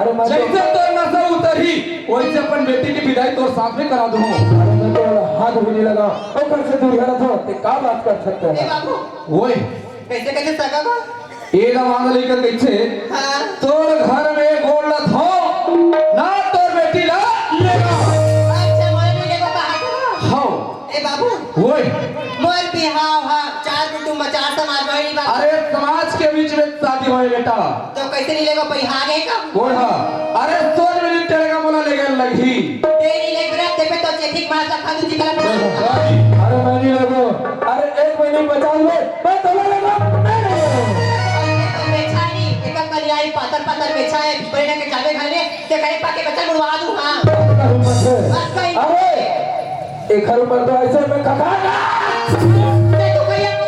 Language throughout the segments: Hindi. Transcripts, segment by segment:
अरे मैं जैसे तो नशा उतरी वैसे अपन बेटी की विदाई तोर साथ में करा दूं। अरे मैं तो हाथ भी नहीं लगा और घर से दूर गया था ते का बात कर सकते ए हैं बाबू ओए कैसे कैसे सगा को ये ना मांग लेकर कैसे हां तोर घर में गोड़ लत हो ना तोर बेटी ला लेगा। अच्छा मोर भी लेको कहा था हाँ ए बाबू ओए मोर बिहाव हा चार कुटुंब चार समाज भाई बात अरे समाज के बीच में शादी होए बेटा तो कैसे नहीं लेको पहिहागे का गोड़ हा अरे सोच में तेरे का मोला ले गए लगी तेरी ले ब्रत ते पे तो चेथिक मार का खादू जिकला अरे मैं नहीं लगो अरे एक महीने 50 में मैं तो लगा बेचारी एक कलियाई पातर पातर बेचा है बड़े के जावे घरे ते कहीं पाके बच्चा मुड़वा दूं हां अरे एक हर ऊपर तो ऐसे में कका मैं तो कहिया को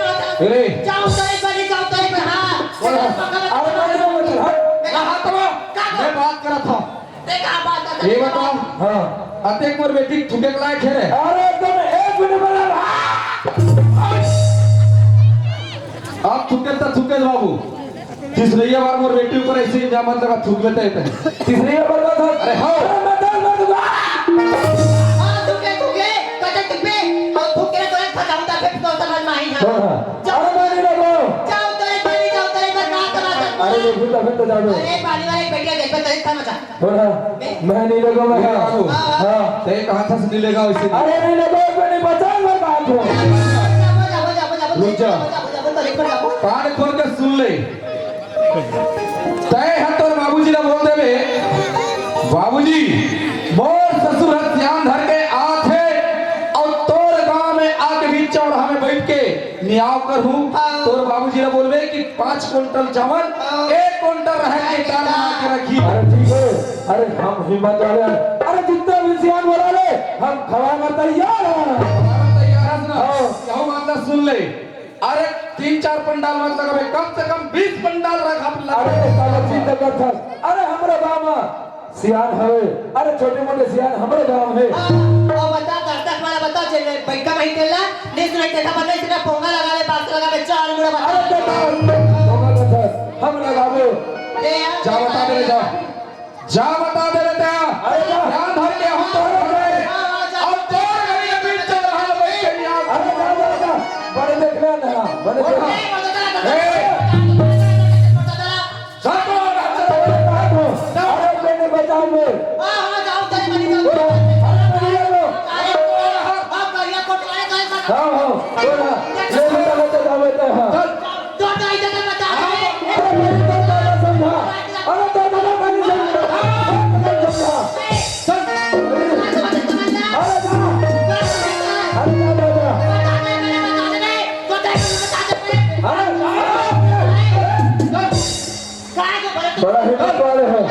अरे जाओ तले बने जाओ तले पे हां अरे मैं तो मत कहा तो मैं बात करा था देखा बात ये बताओ हां अतेक मोर बेटी ठुके लायक है रे अरे तुम एक मिनट बना आप थुके ता थुके बाबू तीसरी बार मोर बेटी ऊपर ऐसे इल्जाम मत लगा थूक लेते हैं तीसरी बार था अरे हाँ मैं डाल दूंगा हां तुके कटे तुके हम थुके तो एक खजाऊंगा फिर तो समझ में आई हां अरे मैं नहीं लगो जाओ तले बने जाओ तले पर का करा अरे ये भूत अभी तो जाओ अरे पानी वाले बेटिया देख पे तले था मचा मैं नहीं लगो मैं बाबू हां ते कहा था से लेगा वैसे अरे नहीं लगो मैं नहीं बचा मैं बात हूं रुक जा। कान खोल के सुन ले तय है तोर बाबूजी ने बोल देवे बाबूजी मोर ससुर ध्यान धर के आथे और तोर गांव में आके भी चौराहा में बैठ के नियाव कर हूं तोर बाबूजी ने बोलवे कि 5 क्विंटल चावल 1 क्विंटल रह के दाल बना के रखी। अरे ठीक है अरे हम हिम्मत वाले हैं अरे जितना भी सियान बोला ले हम खवाने तैयार हैं हमारा तैयार है ना यहो मामला सुन ले अरे 3-4 पंडाल मत लगावे कम से कम 20 पंडाल रख आप अरे साला चिंता कर था अरे हमारे गांव में सियान है अरे छोटे मोटे सियान हमारे गांव है और बता दर्शक वाला बता चले बैठा वहीं तेला नहीं सुनाई देखा बने इतना पोंगा लगा ले बात लगा ले चार मुड़ा बता अरे बेटा होगा तो सर हम लगावे ए यार जा बता दे जा जा बता दे बेटा अरे जा। ध्यान धर के हम तो रहे अब तो कभी कभी चल रहा भाई के यार अरे जा बड़े देख ले ना बड़े देख ए बता सबको अरे मैंने बचाओ में हां जाओ तले बनी जाओ अरे नहीं लगो अरे आप करिया कोट लाए गए हाँ बोला ले ले जाओ बेटा हाँ तो नहीं जगह बता अरे मेरी तो दादा समझा अरे तो दादा मैंने समझा अरे जा अरे जा दादा अरे बड़ा हिम्मत वाले हैं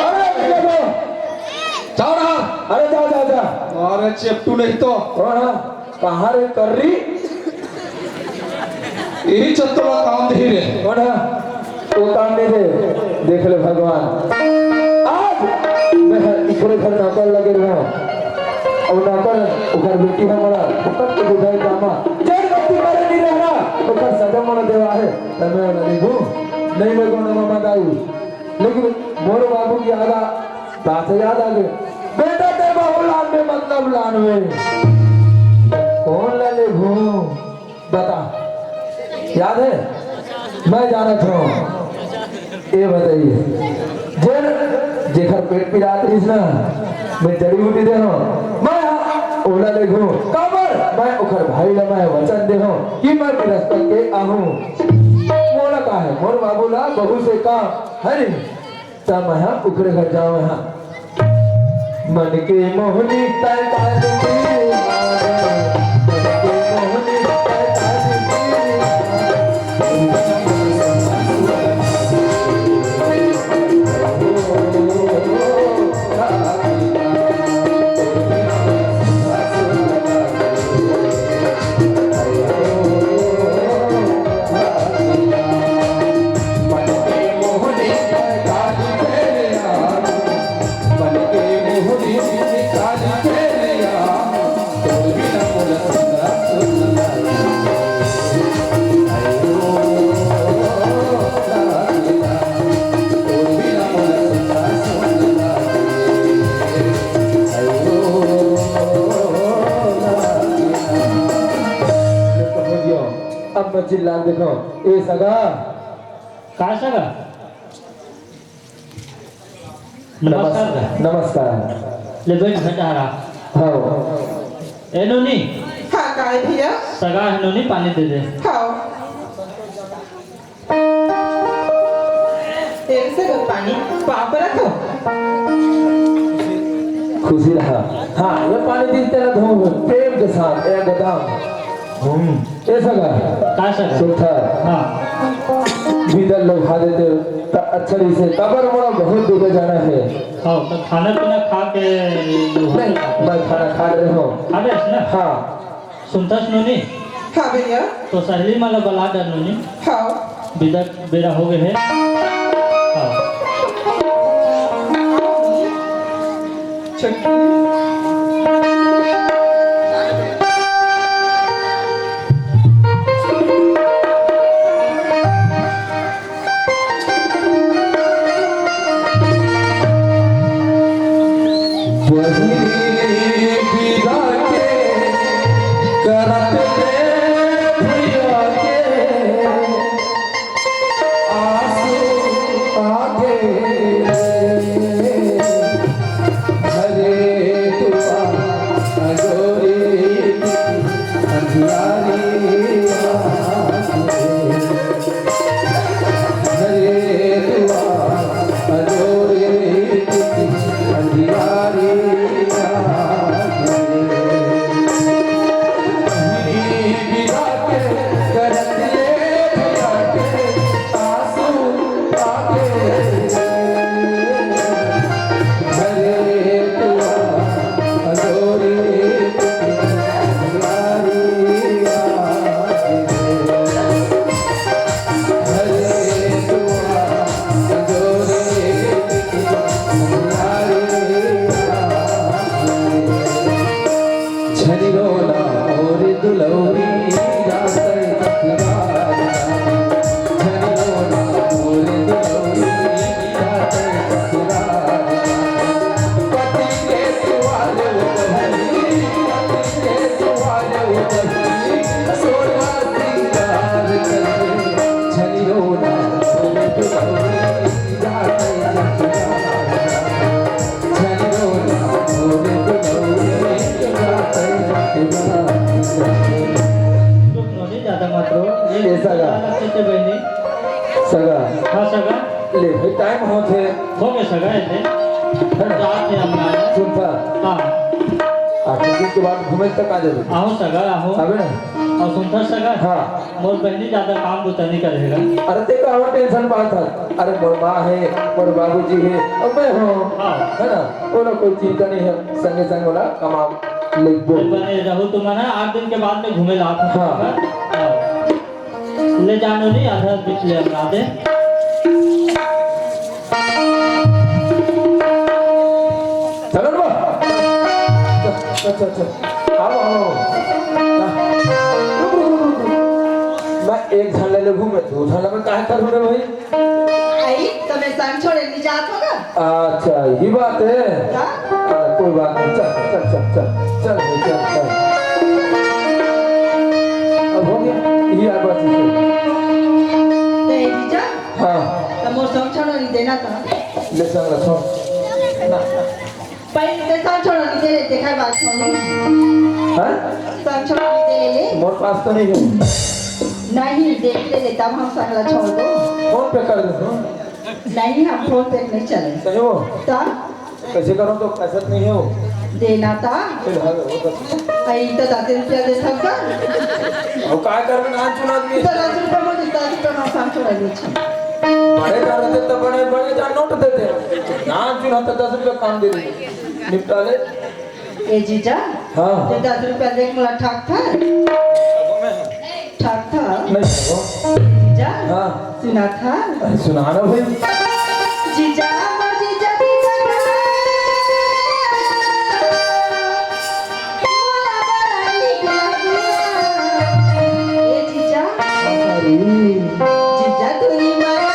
अरे देखो जाओ रहा अरे जा जा जा अरे चेप्टू नहीं तो कौन है कहाँ रे कर रही यही चत्तवा काम दे रे कौन है उतारने दे देख ले भगवान आज मैं इकरे घर नौकर लगे रहा और नौकर उधर बेटी हमारा फुकट के बुझाई कामा जड़ गति करे नहीं रहना उधर सजा मन देवा है तमे नहीं हूँ नहीं लगो ना मामा दाऊ लेकिन मोर बाबू की आगा बात याद आ गई बेटा ते बहु लान में मतलब लान में कौन ले ले भू बता याद है मैं जाना था ये बताइए जेर जेखर पेट पिरात रही ना मैं जड़ी बूटी दे हूं मैं ओला ले घूं काबर मैं ओखर भाई ला मैं वचन दे हूं कि मैं बृहस्पति के आहूं मोला का है मोर बाबूला बहू से का हरि ता मैं उखरे घर जाऊं यहां मन के मोहनी तय ताज की मन के मोहनी तय ताज की मत चिल्ला देखो ए सगा काय सगा नमस्कार नमस्कार ले बैठ घटारा हाँ ए नोनी हाँ काय भैया सगा है नोनी पानी दे दे खाओ तेरे से good पानी वहाँ पर रखो खुशी रहा हाँ ये पानी दीते ना धूम प्रेम के साथ एक गोदाम ए सगा काय सगा सुथर हाँ भीतर लोग खा देते अच्छी से तबर मोड़ा बहुत दूर जाना है हाँ तो खाना पीना खा के नहीं मैं खाना खा रहे हो खा रहे ना हाँ सुनतास नोनी हाँ भैया तो सहेली माला बला डर नोनी खाओ बिदा बेरा हो गए है हाँ चटनी सगा हाँ सगा ले भाई टाइम होते हो गए सगा ऐसे जाते हम ना सुनता हाँ आखिर दिन के बाद घूमे तक आ जाए आओ सगा आओ अबे ना और सुनता सगा हाँ मोर बहनी ज्यादा काम बुता नहीं करेगा अरे देखो और टेंशन बात है अरे मोर माँ है मोर बाबूजी है और मैं हूँ हाँ है ना वो ना कोई चिंता नहीं है संगे संग वाला कमा ले फिर बने रहो तुम ना 8 दिन के बाद में घूमे ला हाँ। ले जानो नहीं आधा बीच ले बना दे चलो ना चल आओ आओ मैं एक झल्ले ले घूमे दो झल्ले में काहे कर रहे भाई आई तो मैं संग छोड़े नहीं जात होगा अच्छा ये बात है क्या कोई बात नहीं चल चल चल चल चल भाई, चल चल अब हो गया ये आ बात है ते जीजा हाँ तो मोर संग छोड़ो नहीं देना था ले संग रखो ना पहले ते संग छोड़ो नहीं दे ले देखा बात छोड़ो हाँ संग छोड़ो नहीं दे ले मोर पास तो नहीं है नहीं देख ले तब हम संगला छोड़ दो फोन पे कर दो नहीं हम फोन पे नहीं चले सही हो ता कैसे करो तो पैसा नहीं हो देना था फिर वो तो आई तो 10 रुपया दे सकता अब काय करबे ना चुना आदमी तो 10 रुपया मुझे 10 रुपया हम संग छोड़ दे बड़े कर देते तो बड़े बड़े जा नोट देते ना चुना तो 10 रुपया काम दे दे निपटा ले ए जीजा हाँ ये 10 रुपया देख मला ठाक था ठाक था नहीं हो जीजा हाँ सुना था सुनाना भाई जीजा मोर जीजा जीजा मोला बड़ा नीक लागिया ए जीजा जीजा तोरी माया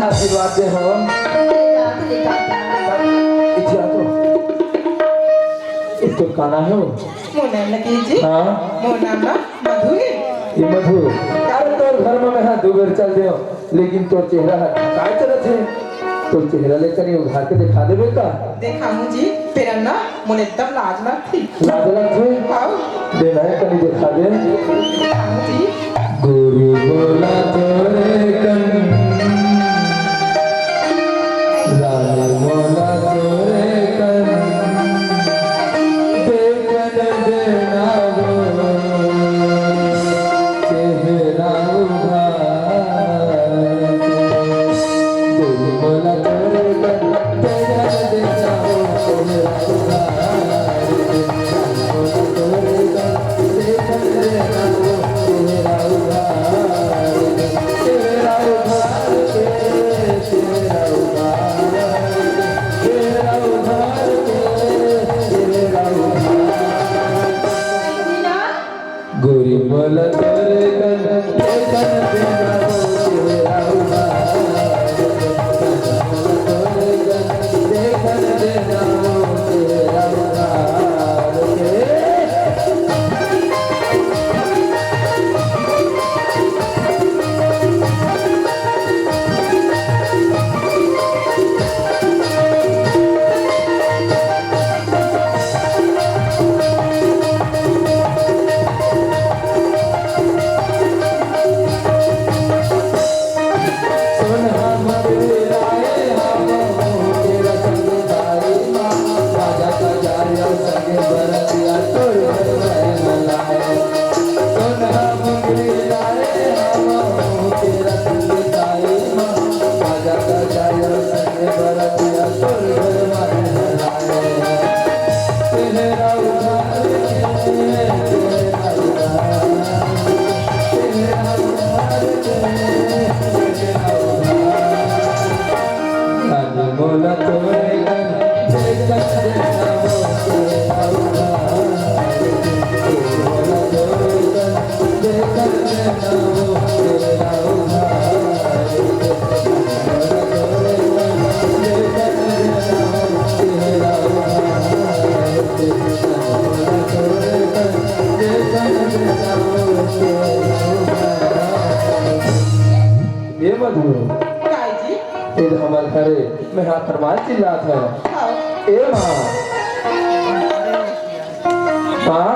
आशीर्वाद दे हो इच्छा तो इसको काना है वो मोना लगी जी हाँ मोना ना मधु है ये मधु अरे तोर घर में मैं दो बेर चल दियो लेकिन तोर चेहरा काय चलत है तोर चेहरा लेकर ये उघार के दिखा देबे का देखा हूँ जी तेरा ना मोने एकदम लाज ना थी लाज लगथे हाँ देना है कनी दिखा दे देखा हूँ जी गुरु बोला तोरे कन राम बोला तोरे कन देखन देना वो चेहरा उघार गुरु बोला तोरे कन देखन देना वो चेहरा उघार देखन देना वो चेहरा उघार चेहरा उघार चेहरा उघार चेहरा उघार चेहरा उघार गोरी बोल तोरे कन देखन देना वो चेहरा उघार तोरे कन देखन देना वो चेहरा उघार सोनहा मंदिराए हम तेरा संग भाई माँ राजा का जाया संग बरतिया तोर घर में मलाए सोनहा मंदिराए हम तेरा संग भाई माँ राजा का जाया संग बरतिया तोर घर में मलाए तेरा उधार तेरा उधार तेरा उधार बोला तोरे कन देखन देना वो चेहरा उघार बोला तोरे कन देखन देना वो चेहरा उघार बोला तोरे कन देखन देना वो चेहरा उघार बोला तोरे कन देखन देना वो चेहरा उघार ये मधु काय जी फिर हमारे घरे में हाथ फरमान चिल्लात है हाँ ए माँ माँ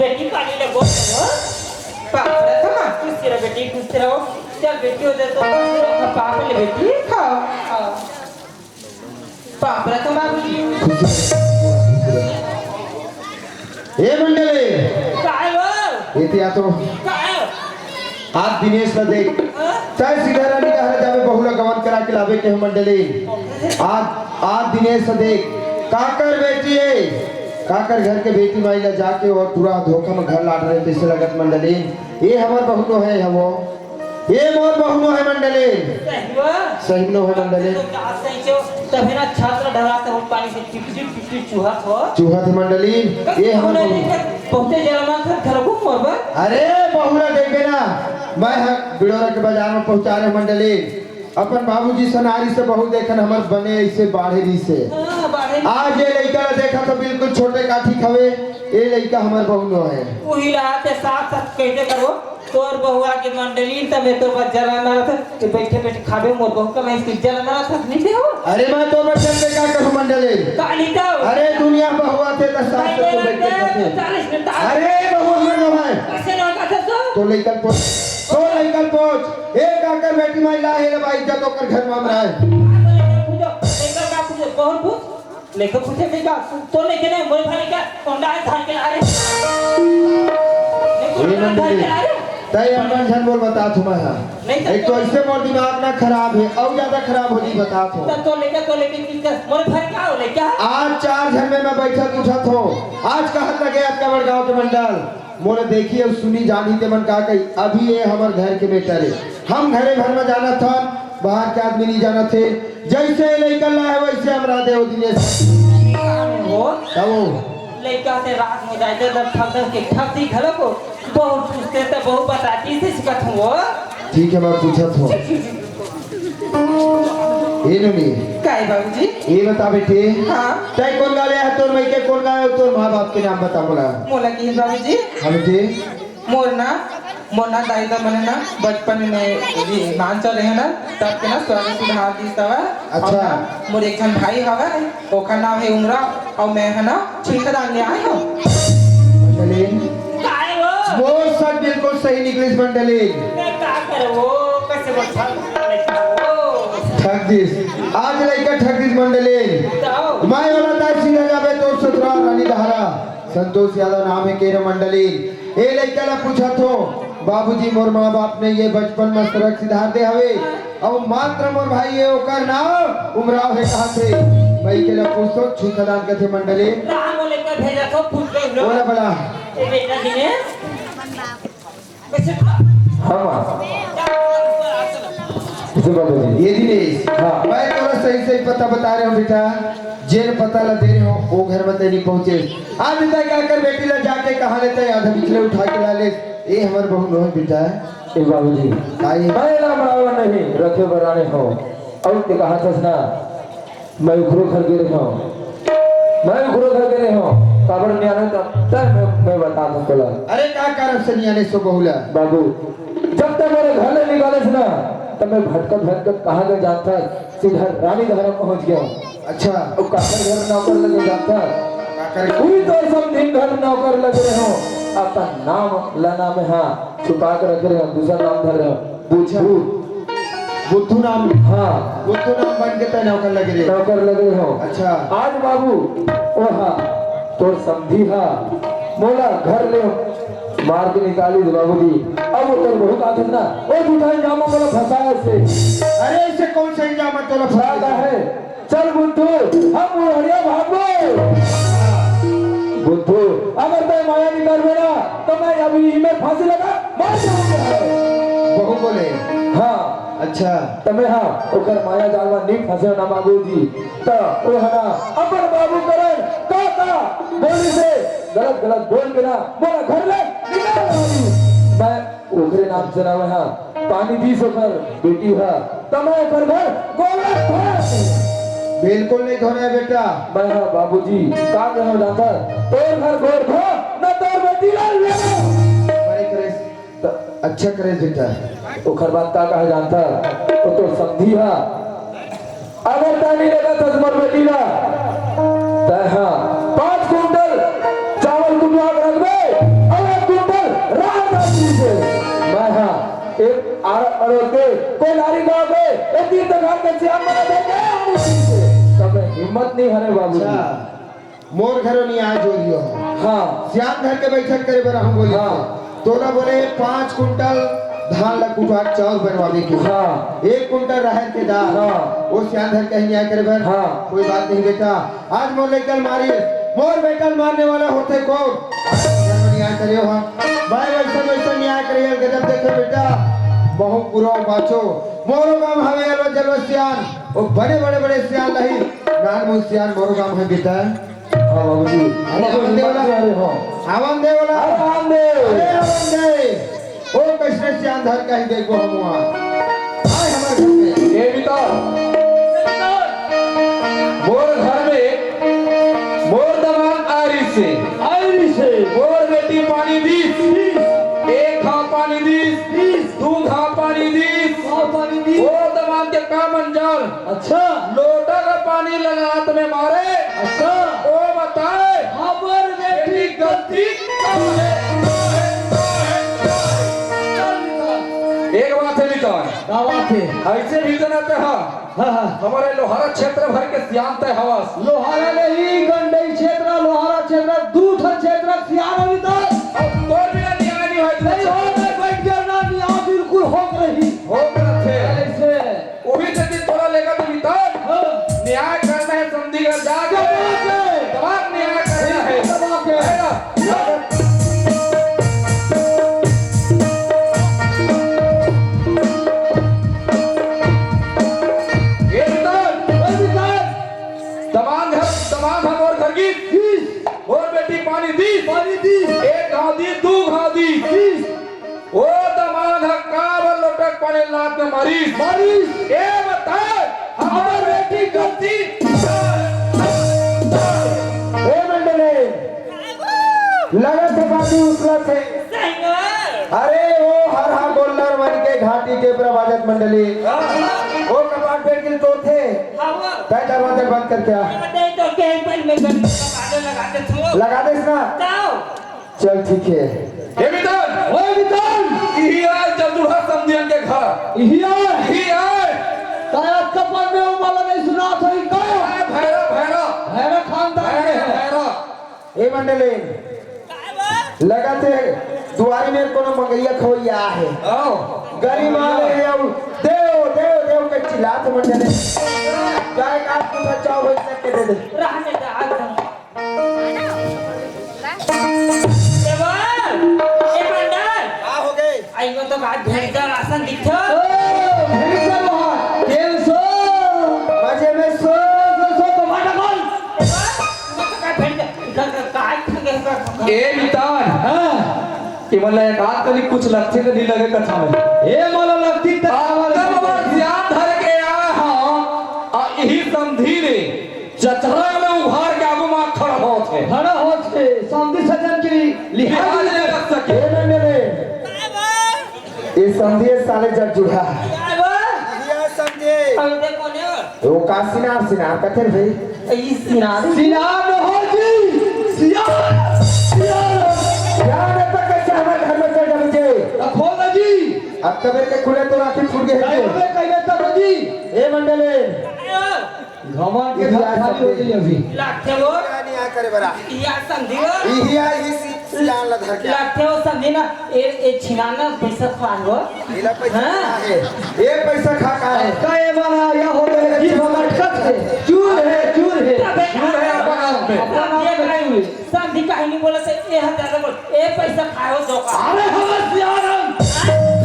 बेटी पानी लगो पापड़ा था माँ खुश रहो बेटी खुश रहो चल बेटी हो जाए तो पापा ले बेटी हाँ पापड़ा तो बाबूजी हे मंडळी काय हो येते आतो काय आज दिनेश न देख चाहे सीधा रानी का हर जावे बहुला गवन करा के लावे के हम मंडली आज दिनेश न देख काकर बेटी है काकर घर के बेटी माई ला जाके और पूरा धोखा में घर लाट रहे तैसे लगत मंडली ये हमार बहुनो है हमो ये मोर बहुनो है मंडली सही नो है मंडली तभी ना छात्र डराते हो पानी से टिप चूहा हो चूहा थे मंडली ये हमार बहुते जलमा घर को मोरबा अरे बहुला देखे ना मैं बिड़ोरा के बाजार में पहुंचा रहे मंडली अपन बाबूजी सनारी से बहुत देखन हमर बने ऐसे बाढ़ेरी से आज ये लड़का देखा तो बिल्कुल छोटे काठी खवे ये लड़का हमर बहुनो है वही रहते साथ साथ कहते करो तोर बहुआ के मंडली तबे तो बस जलाना था कि बैठे बैठे खाबे मोर बहू का मैं इसकी जलाना था नहीं थे हो अरे मैं तो बच्चन पे क्या करूं मंडली काली दाओ अरे दुनिया बहुआ थे तो साथ से तो बैठे थे 40 मिनट अरे बहुआ हमर न है कैसे ना का तो लड़का पहुंच एक आकर बेटी माई ला है भाई इज्जत होकर घर में रहा है बहुत पूछ लेकर पूछे नहीं का तो लेके नहीं मोर भाई का कोंडा है धान के आ रहे तय अपन झन बोल बता तुम्हारा एक तो ऐसे मोर दिमाग ना खराब है और ज्यादा खराब हो जी बता तो लेके किसका मोर भाई क्या हो ले क्या आज 4 जन में मैं बैठक उठत हूँ आज कहत लगे आपका बड़ गांव के मंडल मोने देखी और सुनी जानी ते मन का कही अभी ये हमार घर के बेटा रे हम घरे घर में जाना था बाहर के आदमी नहीं जाना थे जैसे निकल रहा है वैसे हमरा दे दिनेश वो कहो लड़का से रात में जाते तब ठग के ठगती घर को बहुत पूछते तो बहुत बताती से सिखत हूँ वो ठीक है मैं पूछत हूँ ये नहीं काय बाबूजी ये बता बेटे हाँ तय कौन गाले है तोर मई के कौन गाए तोर माँ बाप के नाम बता बोला मोला की बाबूजी हम बेटे मोरना दाई का मैंने ना बचपन में जी मान चल रहे ना तब के ना स्वामी सुधार दी तवा अच्छा। मोर एक जन भाई हवा ओका नाम है उमरा और मैं है ना छिलका डालने आए हो मंडलीन काय वो वो सब बिल्कुल सही निकली मंडलीन मैं का कर वो कैसे वो ठग दिस आज लड़का ठग दिस मंडलीन जाओ मैं वाला तार सीधा जाबे तोर ससुराल रानी दहरा संतोष यादव नाम है केरे मंडलीन ए लड़का ला पूछा तो बाबूजी मोर माँ बाप ने ये बचपन में सड़क सिधार दे हवे अब मात्र मोर भाई ये ओकर नाम उमराव है कहा थे मैं के लिए पूछो छुखदान के थे मंडलीन राम लेकर भेजा तो पूछ गए लोग बोला बड़ा ए बेटा दिनेश कैसे हाँ माँ इसे बाबूजी ये दिनेश हाँ। मैं तोरा सही सही पता बता रहा हूँ बेटा जेन पता ला दे रहे हो वो घर में नहीं पहुंचे आज बेटा क्या कर बेटी ला जाके कहा लेते आधा बिचले उठा के ला ले ये हमारे बहू नो है बेटा ए बाबूजी आई मैं ना मरावा नहीं रखे बराने हो और ते कहा था ना मैं उखरो घर गिरे हो मैं उखरो घर गिरे हो काबर नहीं आने तब मैं बता दूं तोला अरे क्या कारण से नहीं आने सो बहुला बाबू जब तक मेरे घर ले निकाले से ना तब मैं भटकत कहाँ गए जानता सीधा रानी दहरा पहुंच गया अच्छा और काकर घर नौकर लगे जानता क्या करे कोई तो सब दिन घर नौकर लग रहे हो आपका नाम लाना में हाँ छुपा कर रख रहे हो दूसरा नाम धर रहे हो बुद्धू बुद्धू नाम हाँ बुद्धू नाम बन के तय नौकर लगे रे नौकर लगे हो अच्छा आज बाबू ओ हाँ तोर समझी हा मोला घर ले मार के निकाली दे बाबूजी अब वो तोर बहुत आदत ना ओ झूठा जामा मोला फंसाया से अरे इसे कौन सा इंजाम है तोला फसाया है चल बुद्धू हम हरिया भागो बुद्धू अगर मैं माया निकाल मेरा तो मैं अभी में फांसी लगा मार जाऊंगा बहु बोले हाँ अच्छा तमे हाँ ओकर माया जालवा नहीं फंसे ना बाबूजी तो ओ हना अपन बाबू करन का बोली से गलत बोल के ना मोरा घर ले निकाल बाबू मैं ओकरे नाम से नाम है पानी दी सोकर बेटी है तमे ओकर घर गोला थोड़ा बिल्कुल नहीं धोना है बेटा मैं हाँ बाबूजी का कहना जाता तोर घर गोर धो न तोर बेटी ला ले बड़े करे अच्छा करे बेटा ओकर बात का कहा जानता तो समझी हा अगर तानी लगा तजमर बेटी ला तय हाँ 5 कुंटल चावल कुटवा के रख दे और 1 कुंटल राहत आदमी से मैं हाँ एक अड़ोल के कोई लारी गाँव के एक 3 तक के श्याम बना देंगे तब हिम्मत नहीं हरे बाबू अच्छा मोर घरों नहीं आए जो दियो हाँ श्याम घर के बैठक करे बरा हम बोले हाँ। तोला बोले 5 कुंटल धान ला कुटवा चावल बनवावे के हाँ 1 कुंटल रहर के दाल हाँ। वो श्याम घर कहीं आया करे बर हाँ। कोई बात नहीं बेटा आज मोर लेकर मारी मोर बेटा मारने वाला होते कौन नहीं आया करियो हम भाई वैसा न्याय करियो गजब देखो बेटा बहु पुरो बाचो मोरो गाम हवे अलो जलो सियान ओ बड़े सियान नहीं नान मु सियान मोरो गाम है बेटा हाँ बाबूजी हवन दे वाला अरे हाँ हवन दे वाला अरे हम दे अरे हवन दे ओ कृष्ण सियान धर कहीं देखो हम वहां आए हमारे घर में ये भी तो मोर घर में मोर दमान आरी से मोर बेटी पानी दीस 1 खा पानी दीस 2 खा पानी दीस वो दमान के काम अंजाम अच्छा लोटा का पानी लगात में मारे अच्छा वो बताए हमर बेटी गलती कब है एक बात है निकाल ऐसे भी जनाते हाँ हमारे लोहारा क्षेत्र भर के सियानते हवास लोहारा नहीं गंडई क्षेत्र लोहारा क्षेत्र दूठा क्षेत्र सियान अभी तक अब तो बिना न्याय नहीं होत नहीं हो मैं बैठ गया ना न्याय बिल्कुल हो रही हो थे ऐसे वो भी दिन थोड़ा लेगा तो भीतर न्याय करना है समझी कर जाके दबाव न्याय करना है दबाव के एक गादी दू गादी ओ दमाद हक्का लोटक पड़े लात में मरीज ए बता हमार बेटी गलती ए मंडले लगा से बाती उसला थे अरे वो हर हा गोल्लर मन के घाटी के प्रभाजत मंडली वो कपाट पेट के तो थे तय दरवाजा बंद करके आ लगा दे ना चल ठीक है ए मितान यही आज जदुहा समझियन के घर यही आज ताया कपाट में वाला नहीं सुना था ही का भैरा खानदान के भैरा ए मंडले लगाते दुआरी में कोनो मंगैया खोइया है आओ गली मारे और देव देव देव के चिल्लात मंडले गाय काट के बचाओ हो सके दे दे रहने दे आज आइगो तो बात भेड़का राशन दिखो भेड़कर वहां तेल सो मजे में सो तो माटा कौन का भेड़का काय खंगे ए मितान हां कि मतलब एक आध कभी कुछ लगते नहीं लगे कथा में ए मोला लगती त तब बार ध्यान धर के आया हां आ यही समझी रे जतरा में उभार के आगू में खड़ा होत है खड़ा होत है संधि सजन की लिहाज नहीं रख सके ए मंडले ये संधि साले जग जुड़ा अब देखो ने वो का सिनार कथे भाई ई सिनार सिनार हो जी सियार ने तक कैसे हमारे घर में चल जावे खोल जी अब कबे के खुले तो राखी छूट गए है कहिए तो जी ए मंडले घमन के खाली हो गई अभी लाखे वो नहीं आ करे बरा या संधियो इहिया ही सियान ला धर के लाखे वो समझी ना ए छिनाना पैसा खांगो इला पैसा है एक पैसा खा का है काए बना या हो गए जी हमार खत है चूर है संधि कहानी बोले से ए हजार बोल ए पैसा खाओ धोखा अरे हमार सियारम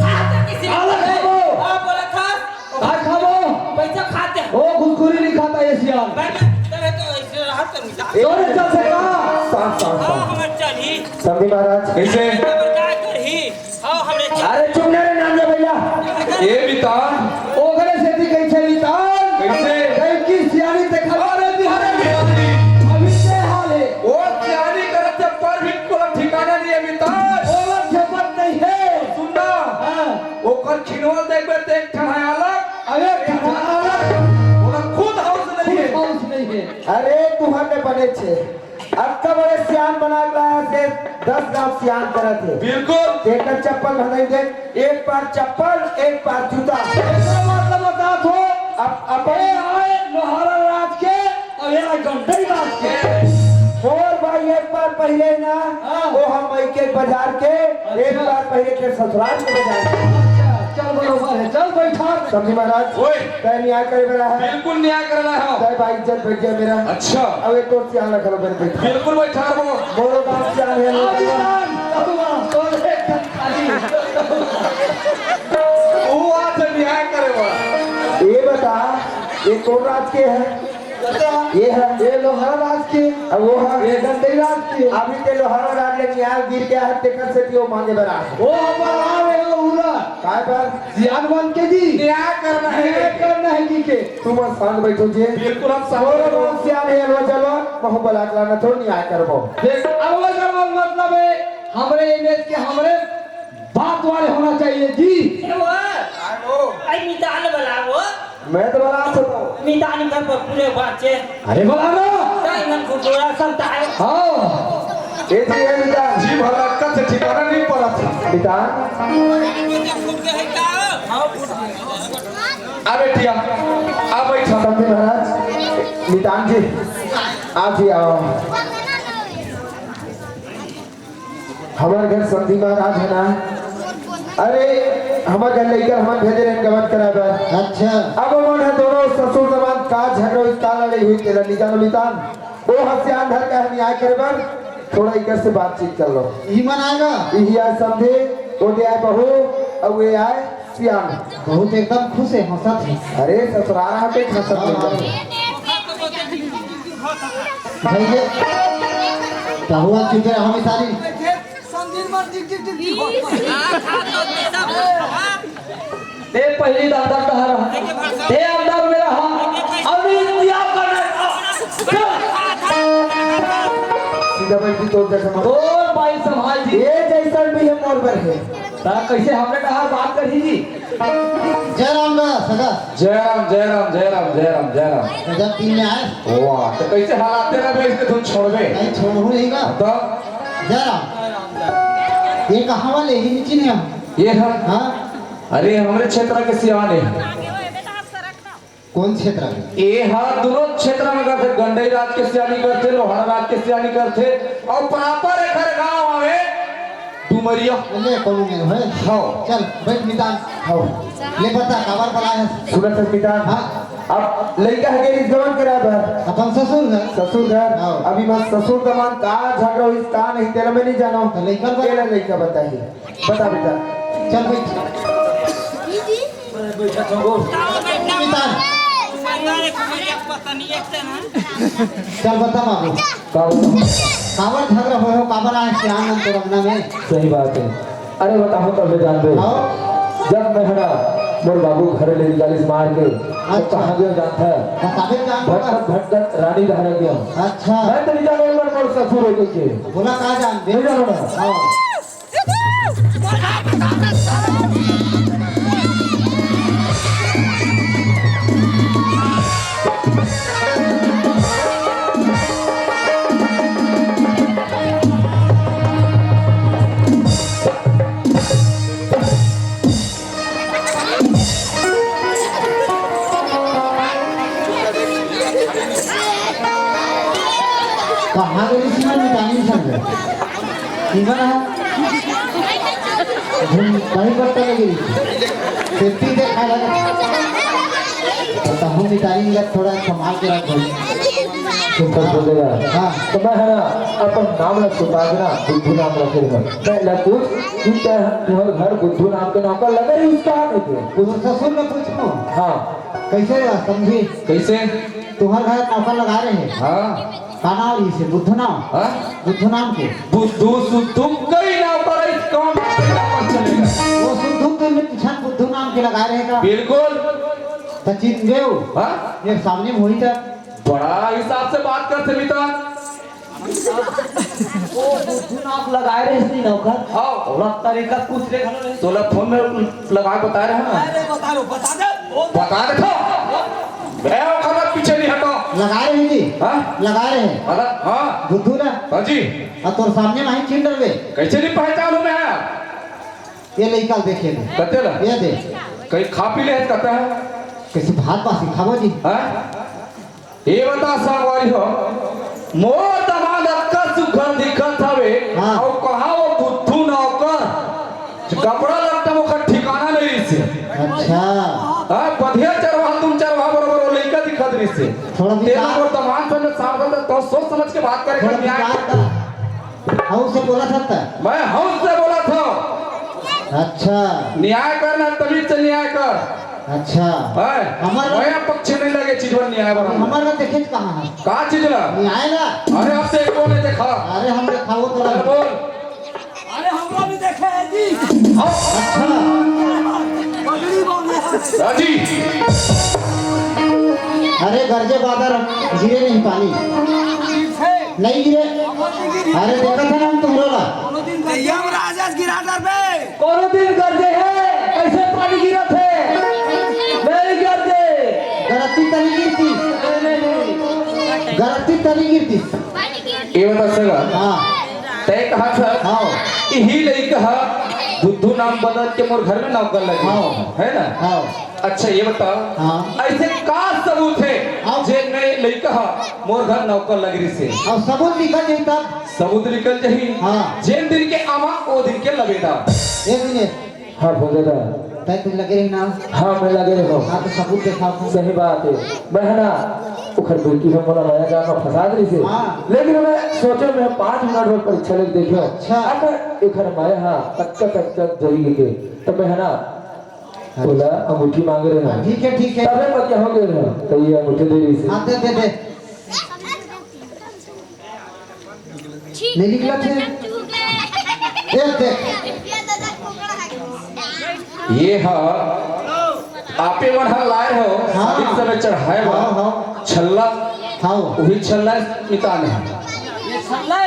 खाता किसी अलग है वो हां बोला खा काय खाबो पैसा खाते ओ घुसखोरी नहीं खाता ये सियार बैठे तबे तो ऐसे राहत कर मिटा तोरे चल से का साफ हां हमें चली संधि महाराज कैसे क्या करही हां हमरे अरे चुप ना रे नाम ले भैया ए मितान ओगरे से दी कई छे वितान कैसे कई की सियानी देखा अरे बिहारे बिहारी अभी से हाल है वो तैयारी करत जब पर भी कोई ठिकाना नहीं है मितान ओवर झपट नहीं है सुनना हां ओकर खिनवल देखबे ते एक ठन है अलग अरे ओकर खुद हाउस नहीं है हाउस नहीं है अरे तुम्हारे बने छे अब का बड़े सियान बना लाया से 10 गांव सियान करत है बिल्कुल एक चप्पल बनाई दे एक पार चप्पल एक पार जूता इसका मतलब बता दो अब आए लोहारा राज के और ये गंडई राज के और भाई एक बार पहले ना वो हम मई के बाजार के एक बार पहले के ससुराल के बाजार चल बरोबर है चल बैठा समझी महाराज ओए तय न्याय करे मेरा है बिल्कुल न्याय करना है तय भाई इज्जत बैठ गया मेरा अच्छा अब एक तो सियान रख लो मेरे बैठा बिल्कुल बैठा वो बोलो काम सियान है वो आज न्याय करेगा ये बता ये कौन राज के है ये है ये लोहारा राज के अब वो है ये गंडई राज के अभी ते लोहारा राज ले न्याय गिर गया है टेकर से दियो मांगे बरा वो बरा रे उला काय पर जियान बन के जी न्याय करना है की के तुम शांत बैठो जी बिल्कुल हम और बात सियान है लो चलो बहु बला कला न थोड़ न्याय करबो देख अब वो मतलब है हमरे इमेज के हमरे बात वाले होना चाहिए जी वो आई मिटान बुलाओ मैं तो बला तो मिटान का पूरे बाचे अरे बला ना टाइम को पूरा सब है हां ये जी है बेटा जी भला कत ठिकाना नहीं पड़ा था बेटा आ बेटिया आ बैठा समझे महाराज नितान जी आप जी आओ हमारे घर समझी महाराज है ना अरे हमारे घर लेकर हमारे भेजे रहे गमन कराकर अच्छा अब मन है दोनों ससुर जमान का झगड़ो इस का लड़ाई हुई तेरा निजानो नितान वो हसियान धर का न्याय करबर थोड़ा इधर से बातचीत कर लो ई मन आएगा यही आए समझे वो दे आए बहू अब वे आए सियान बहुत एकदम खुश है हंसत है अरे ससुरारा पे हंसत नहीं भैया क्या हुआ चुप रहे हमें सारी ते पहली दादा कहा रहा ते आमदार मेरा हाँ अब इंतजाम करना सीधा बैठी तो जैसे और भाई संभाल जी ये जैसा भी है मोर पर है तारा कैसे हमने कहा बात करी जी जय राम का सगा जय राम जय राम जय राम जय राम जय राम। जब तीन में आए वाह तो कैसे हालात तेरा बे इसके तुम छोड़बे नहीं छोड़ू नहीं का तो जय राम ये कहाँ वाले ही नीचे नहीं हम ये है हाँ अरे हमारे क्षेत्र के सियान है कौन क्षेत्र में ये हाँ दोनों क्षेत्र में करते गंडई राज के सियानी करते लोहार राज के सियानी करते और प्रॉपर एक हर गांव आवे डुमरिया ले कौन में है हाँ चल बैठ मितान हाँ ले बता काबर पला है सुनत है पिता हाँ अब लड़का है कि जवान करा था अपन ससुर है ससुर घर हाँ। अभी मैं ससुर दमान का झगड़ा हुई का नहीं तेरा मैं नहीं जाना तो लड़का बता। तेरा लड़का बताइए बता बेटा चल बैठ मितान चल बता बाबू काबर झगड़ा हो काबर आए सियान तो रमना में सही बात है अरे बताओ तब जान दे आओ जब मेहरा मोर बाबू घर ले निकालिस मार के तो कहाँ गया जानता है काबिल जान होगा भटकत भटकत रानी रह गया अच्छा मैं तो नहीं जाना एक बार ससुर हो के बोला कहाँ जान नहीं जाना ना आओ कहाँ गई थी मैं मिटानी समझे ठीक है ना कहीं पर तो लगी सेफ्टी देखा लगा तो हम मिटानी लग थोड़ा संभाल के रख तुम कर बोलेगा हाँ तो मैं है ना अपन नाम रख चुका है ना बुद्धू नाम रखे मैं लकुच तुम्हारे घर बुद्धू नाम के नौकर लगे ही उसका नहीं थे उस ससुर में पूछो हाँ कैसे समझी कैसे तुम्हारे घर नौकर लगा रहे हैं हाँ का नाम इसे बुद्ध नाम हाँ बुद्ध नाम के बुद्धू सुद्धू कई नाम पर इस काम पर चलेगा वो शुद्ध तो मिठन बुद्ध नाम के लगा रहे का बिल्कुल सचिन देव हाँ ये सामने में हुई था बड़ा हिसाब से बात करते मिता ओ बुद्धू नाम लगाए रहे इसलिए नौकर हाँ और तरीका पूछ रहे खनो नहीं सोलह फोन में लगा के बता रहे हैं ना अरे बता दे बता दे खबर पीछे नहीं हटो लगा रहे हैं जी हाँ लगा रहे हैं अरे हाँ बुद्धू ना हाँ जी और तोर सामने में ही चिन रहे कैसे नहीं पहचानू मैं ये लड़का देखे ले कहते ला ये दे कहीं खा पी ले कहता है कैसे भात बासी खावो जी हाँ ये बता सागवारी हो मोर दमाद का सुघर दिखत हवे हाँ। और कहा वो बुद्धू नौकर जो कपड़ा लगता वो का ठिकाना नहीं से अच्छा हां बढ़िया चरवा तुम चरवा बरोबर वो लइका दिखत रही से थोड़ा तेरा विचार और दमाद पे सावधान तो सोच समझ के बात करे थोड़ा कर न्याय विचार कर हाउ से बोला था मैं हाउस से बोला था अच्छा न्याय करना तमीज से न्याय कर अच्छा है हमारा- मैं पक्ष नहीं लगे चीज पर न्याय बना हमारा देखे कहाँ है का चीज ला नहीं आएगा अरे अब से एको ने देखा अरे हम खाओ तो अरे बोल अरे हमको भी देखे हैं जी अच्छा राजी अरे गर्जे बादर गिरे नहीं पानी नहीं गिरे अरे देखा था ना हम तुम लोग कोनो दिन गर्जे है कैसे पानी गिरा थे नहीं गर्जे गलती तरी गिरती गलती तरी गिरती ये बता सगा हाँ तय कहा था हाँ यही लड़का बुद्धू नाम बदल के मोर घर में नौकर लगे हाँ। है ना हाँ अच्छा ये बता हाँ। ऐसे का सबूत है हाँ। जे मैं लड़का मोर घर नौकर लग रही से और सबूत लिखा नहीं तब सबूत निकल जही हाँ। जिन दिन के आवा वो दिन के लबेदा एक मिनट हाँ बोलेगा तय तुम लगे रही ना हाँ मैं लगे रहो हाँ तो सबूत देखा सही बात है मैं है ना उखर बेटी में मोला नया जाना फंसा दी से हाँ। लेकिन मैं सोचो मैं 5 मिनट में परीक्षा लिख देखो अच्छा। अगर इखर माया हाँ कच्चा जरी के तो मैं है ना बोला अंगूठी मांग रहे हैं ठीक है ठीक है तबे मैं क्या हो गए ना तो ये अंगूठी दे रही से हाँ दे दे दे नहीं निकला थे देख देख ये है आपे मन हर लाए हो हाँ। शादी के समय चढ़ाए हो हाँ, हाँ। छल्ला हाँ वही छल्ला मिताने ये सल्ले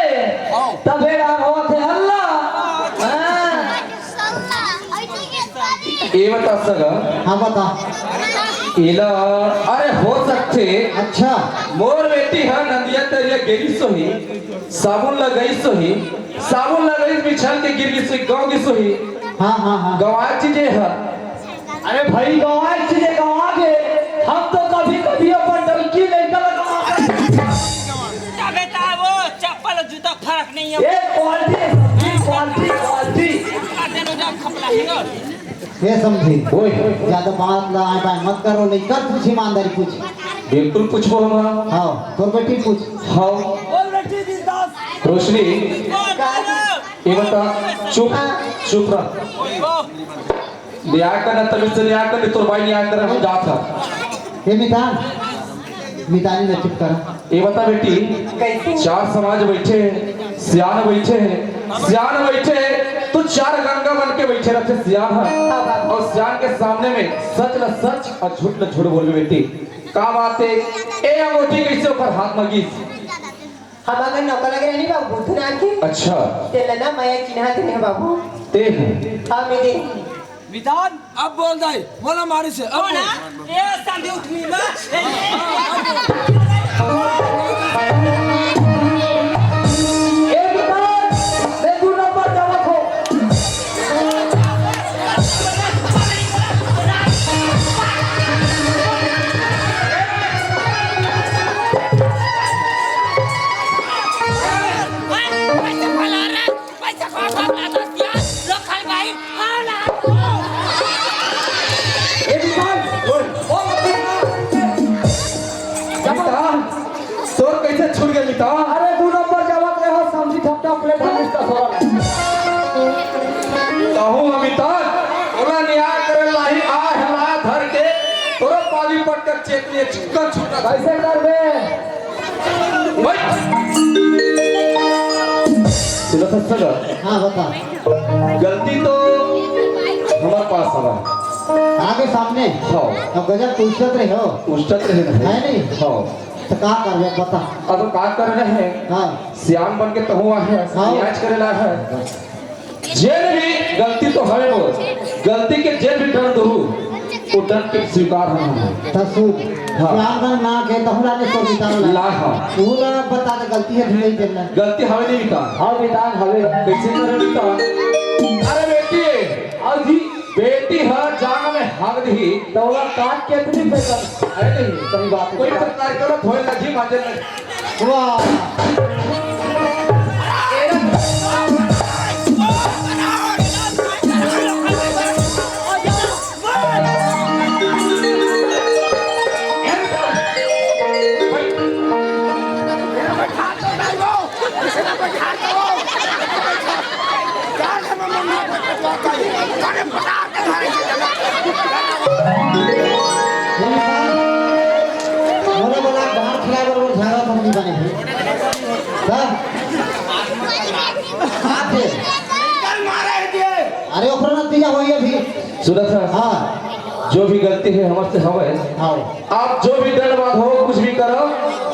तब भेड़ा हो थे हल्ला हां ये बता सगा हाँ बता इला अरे हो सकते अच्छा मोर बेटी है नदिया तेरिया गिरी सोही साबुन लगाई सोही साबुन लगाई बिछल के गिर गई सोही गांव की सोही हाँ हाँ हाँ गवार चीजें है अरे भाई गवाए चीजें गवा के हम तो कभी कभी अपन डलकी नहीं लगा बेटा वो चप्पल जूता फर्क नहीं है ये क्वालिटी ये समझी ओए ज्यादा बात ना आए पाए मत करो नहीं कर कुछ ईमानदारी पूछ बिल्कुल कुछ बोलना हाँ तोर बेटी पूछ हाँ बोल बेटी दिलदास रोशनी ये बता चुप चुप रह न्याय करना तभी से न्याय करने तो भाई न्याय कर हम जात था ये मितान मितानी ने चुप करा ये बता बेटी चार समाज बैठे हैं सियान बैठे हैं सियान बैठे हैं तो चार गंगा बन के बैठे रहते सियान है और सियान के सामने में सच न सच और झूठ न झूठ बोल बेटी का बात है ए अंगूठी कैसे ऊपर हाथ मगी हम अगर नौकर लगे नहीं बाबू बुद्धू ना के अच्छा तेला ना मैं चिन्हा देने बाबू ते हाँ मैं दे विधान अब बोल दे बोला मारी से अब बोल ए संधि उठनी ना एक बार मैं 2 नंबर जावत हो तोर कैसे छूट गया मिता अरे 2 नंबर जावत रहे हो समझी ठपटा प्लेट में इसका सवाल कहूं अमिता ओला न्याय करे लाही आ हला धर के तोरो पाली पट कर चेक लिए चिकन छूटा कैसे कर बे सुनो सगा हाँ बता गलती तो हमारे पास हवा आगे सामने हाँ अब गजब पूछत रहे हो उष्टत रहे है नहीं हाँ तो का करबे बता अब का कर रहे हैं हाँ सियान बन के तो हुआ है हाँ। न्याय करे ला है जेल भी गलती तो है वो गलती के जेल भी दंड दो वो दंड के स्वीकार है तसूद हाँ। यार ना के तो हमरा ने तो बितावला ला हाँ पूरा बता दे गलती है नहीं देना गलती हवे नहीं बिता हाँ विधान हवे कैसे करे बिता अरे बेटी अजी बेटी हर जान में हाग दी दौला काट के इतनी बेकर है नहीं सही बात कोई है सरकार करो थोड़े लगी माजे में वाह बोला बोला बाहर खिला बरोबर झाड़ा पर नहीं बने हाँ आते अरे ओकरा ना दिया होई अभी सुनत है हाँ जो भी गलती है हमसे हवे आओ आप जो भी दंड बात हो कुछ भी करो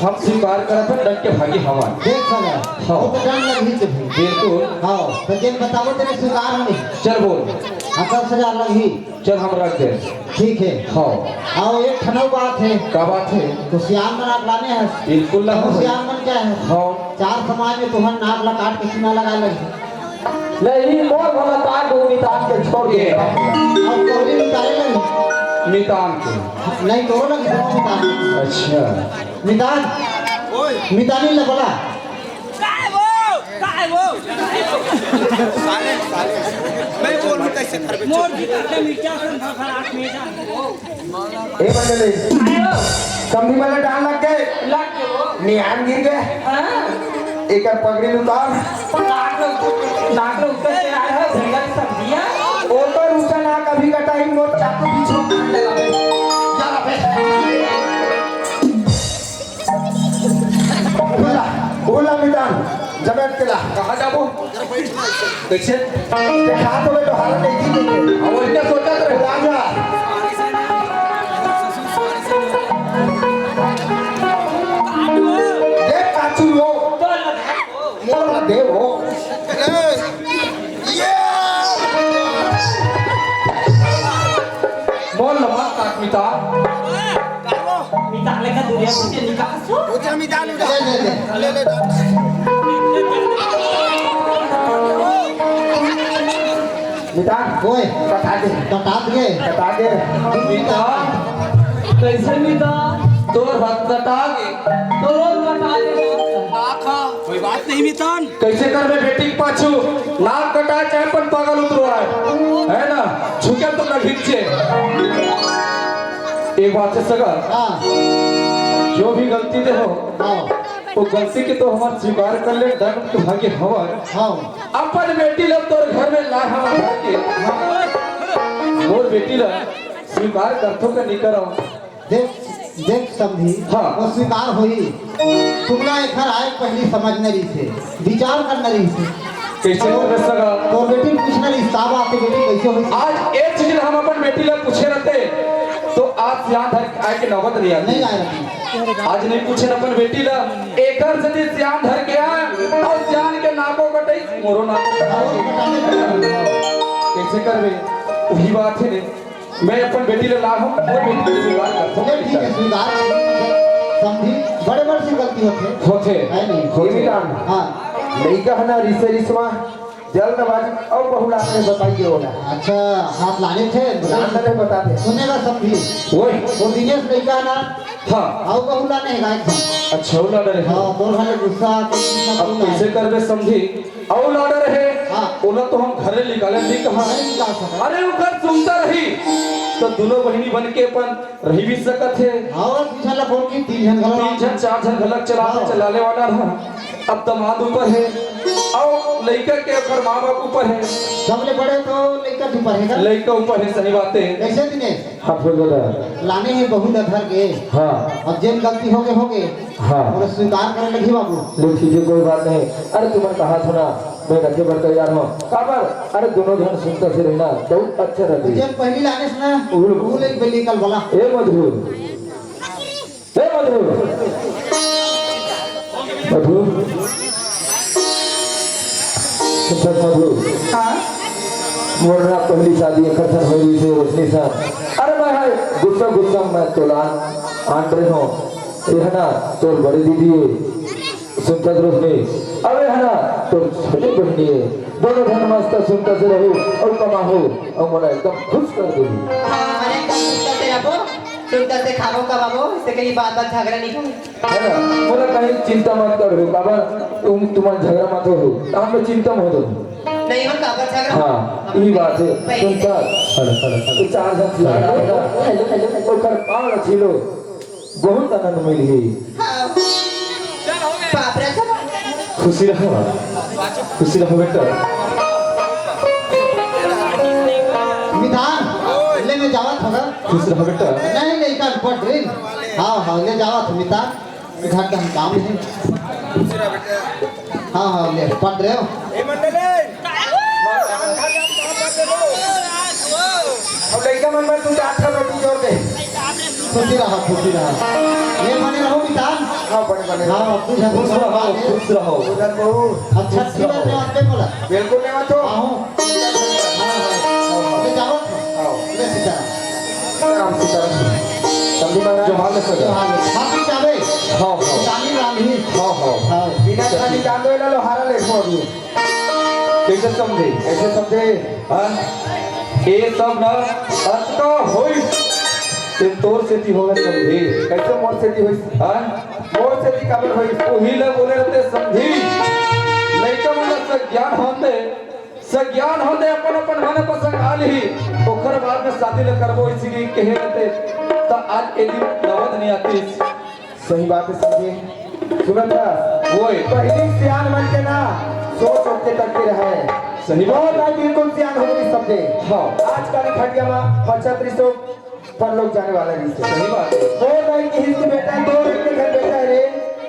हम स्वीकार करत हैं डट के भागी हवा देख सगा हाँ। वो तो जान लगी तो भी बिल्कुल हाँ तो जिन बताओ तेरे स्वीकार नहीं चल बोल अकल सजा लगी चल हम रख दे ठीक है हाँ आओ एक ठनौ बात है का बात है तो श्याम में नाक लाने हैं बिल्कुल ना तो हो श्याम मन क्या है हाँ चार समाज में तुहर नाक ला काट के सीना लगा लगी नहीं मोर भला काट दो विधान के छोड़ ये के अब कोहली उतारे लगी नितान के नहीं तो लगी दोनों मितान अच्छा मितान मितानी ले बोला काय वो मोर जी करते मिर्चा सुन भर 8 मिनट ए मंडली समधी वाले डाल लग गए लग के वो नियान गिर गए हां एक पगड़ी उतार नाक ऊपर से आया है भेगा की सब्जियां ऊपर ऊंचा ना कभी का टाइम नोट चाकू बीच में काट लेगा बोला बोला मितान जमेट के ला कहाँ जाबो कैसे देखा तो वे लोहारा नहीं थी और क्या सोचा रे राजा देख काचू वो मोला दे वो मोल लमा काटमिता मिता लेका दुनिया से निकासो ले ले मितान कोई कटा दे मिता कैसे मिता तोर हाथ कटा गे तोर कटा दे आखा कोई बात नहीं मितान कैसे कर में बेटी के पाछू नाक कटा चाहे पण पागल उतरो है ना झुके तो न खींचे एक बात है सगा जो भी गलती दे हो वो गलती की तो हमार स्वीकार कर ले धर्म के भाग्य हवन अपन बेटी लोग तोर घर में ला हम के मोर बेटी ला स्वीकार करथो के नहीं करो देख समझी हाँ। वो स्वीकार हुई तुमला एक घर आए पहली समझने रही से विचार करने रही से कैसे कर सगा तो बेटी पूछने रही साहब आपकी बेटी कैसे हुई आज एक चीज हम अपन बेटी ला पूछे रहते तो आज यहाँ धर आए के नौबत नहीं आती नहीं आए रही आज नहीं पूछे अपन बेटी ला एकर से श्याम धर के आए और श्याम के नाको कटे मोरो नाको कैसे करबे वही बात है ने मैं अपन बेटी ला लाहूं और बेटी की स्वीकार करता ठीक है स्वीकार समझी बड़े बड़े से गलती होते होते है नहीं होती हाँ लड़का है ना रिसे रिसवा जल्दबाजी और बहुला ने बताइए होगा अच्छा हाथ लाने थे लाने ने बता दे सुनेगा समझी वही वो दिनेश लड़का ना हाँ आओ बहुला नहीं गाय था अच्छा वो लड़ रहे हाँ तो घर गुस्सा अब कैसे करबे समझी और लड़ रहे हाँ। ओला तो हम घरे निकाले नहीं कहा नहीं निकाल सकता अरे वो घर सुनता रही तो दोनों बहनी बन के अपन रही भी सकत है और पीछा ला फोन की 3 जन गलो 3 जन 4 जन गलत चलाने वाला रहा अब दामाद ऊपर है और लड़का के ऊपर माँ बाप ऊपर है सबले बड़े तो लड़का तू पढ़ेगा लड़का ऊपर है सही बात है कैसे दिनेश हाँ बोल बोला लाने हैं बहू घर के हाँ अब जेन गलती हो गए हाँ और स्वीकार करने लगी बाबू लो ठीक है कोई बात नहीं अरे तुम्हें कहा था ना मैं रखे बढ़ तैयार हूँ काबर अरे दोनों जन सुनते से रहना बहुत अच्छा रहती जेन पहली लाने से ना उल- भूल एक बेली कल बोला ए मधु मधु सच मधु मोर ना पहली शादी खर्चन हो रही थी उसने साथ अरे मैं है गुस्सा मैं तोलान आंट रहे हूँ ये है ना तो बड़ी दीदी सुनता रोशनी अरे है ना तो छोटी बहनी है दोनों धन मस्त सुनता से रहो और कमाओ और मोला एकदम खुश कर देगी मैंने एकदम सुनता से रहो सुनता से खाओ कबाबो इससे कहीं बात झगड़ा नहीं हो है ना मोला कहीं चिंता मत करो काबर तुम्हारा झगड़ा मत हो हमें चिंता मत हो नहीं हो काबर झगड़ा हाँ यही बात है सुनता तो 4 जन लगा हेलो हेलो ओकर पाल छिलो बहुत आनंद मिल गई बाप रे खुशी रहो बेटा विधान ले में जावत होगा खुश रहो बेटा नहीं नहीं कर पड़ रे हाँ ले जावत मितान घर का हम काम है हाँ ले पड़ रहे हो अब लड़का मन में तू आठा रोटी जोड़ दे खुशी रहा ये माने रहो विधान हाँ बड़े हाँ खुश खुश रहो उधर बहू अच्छा ठीक है मैं आपके बोला बिल्कुल नहीं मत हो आओ ले जावत आओ ले सीधा राम सीताराम तंबी महाराज जो हाल है सर हाथी जावे हाँ रानी रानी हाँ बिना खाली जानो ना लो हारा ले छोड़ कैसे समझे हाँ ये सब ना अर्थ का होई ते तोर से ती होवे समझी कैसे मोर से दी हुई हाँ मोर से दी काबर हुई वही लोग बोले रहते समझी लड़का मतलब सज्ञान होते अपन मन पसंद आल ही ओकर बाद में शादी न करबो इसीलिए कहे रहते तो आज एक दिन नौबत नहीं आती सही बात है समझे सुनत था वही पहली सियान मन के ना सोच ओके करके रहे सही बात बहुत आज बिल्कुल सियान हो गई समझे हाँ आज का खटिया में 3500 पर लोग जाने वाला नहीं से सही बात है दो भाई की हिस्से बेटा दो के घर बेटा रे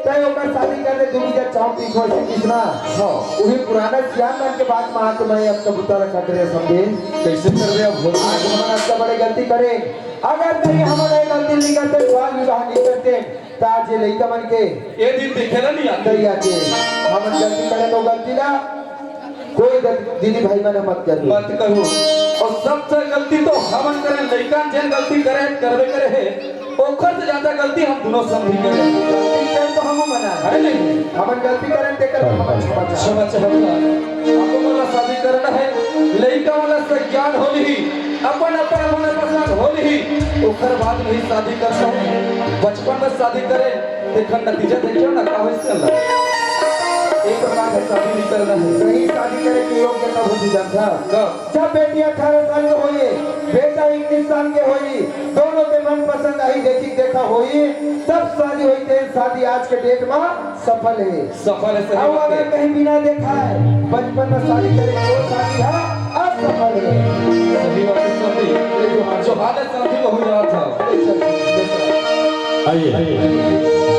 तो चाहे ओकर शादी कर दे 2034 हो से कितना हाँ वही पुराना सियान मन के बात में आके मैं अब कबूतर काट रहे समझे कैसे कर रहे अब बोल आज हम आपका बड़े गलती करें अगर कहीं हमारे गलती नहीं करते बाल विवाह नहीं करते तो आज ये लड़का मन के ये दिन देखेला नहीं आता नहीं आते हम गलती करें तो गलती ना कोई दीदी भाई मैंने मत कर मत कहो और सबसे गलती तो हमन करे लड़का जन गलती करे करबे करे है ओकर से ज्यादा गलती हम दोनों समझी करे तो हम मना है नहीं हम गलती करें देकर हम क्षमा चाहूंगा आपको वाला शादी करना है लड़का वाला से ज्ञान होली ही अपन अपन मन पसंद होली ही ओकर बाद नहीं शादी करना है बचपन में शादी करे देखन नतीजा देखियो ना का होइस अल्लाह एक प्रकार का शादी नहीं करना है सही शादी करे के योग्य तब हो जाता कब जब बेटी 18 साल के होई बेटा 21 साल के होई दोनों के मन पसंद आई देखी देखा होई तब शादी होई थे शादी आज के डेट में सफल है सफल है सही अब बात अगर है कहीं बिना देखा है बचपन में शादी करे तो शादी है असफल है सही बात है सही जो हालत शादी में हो रहा था चलिए आइए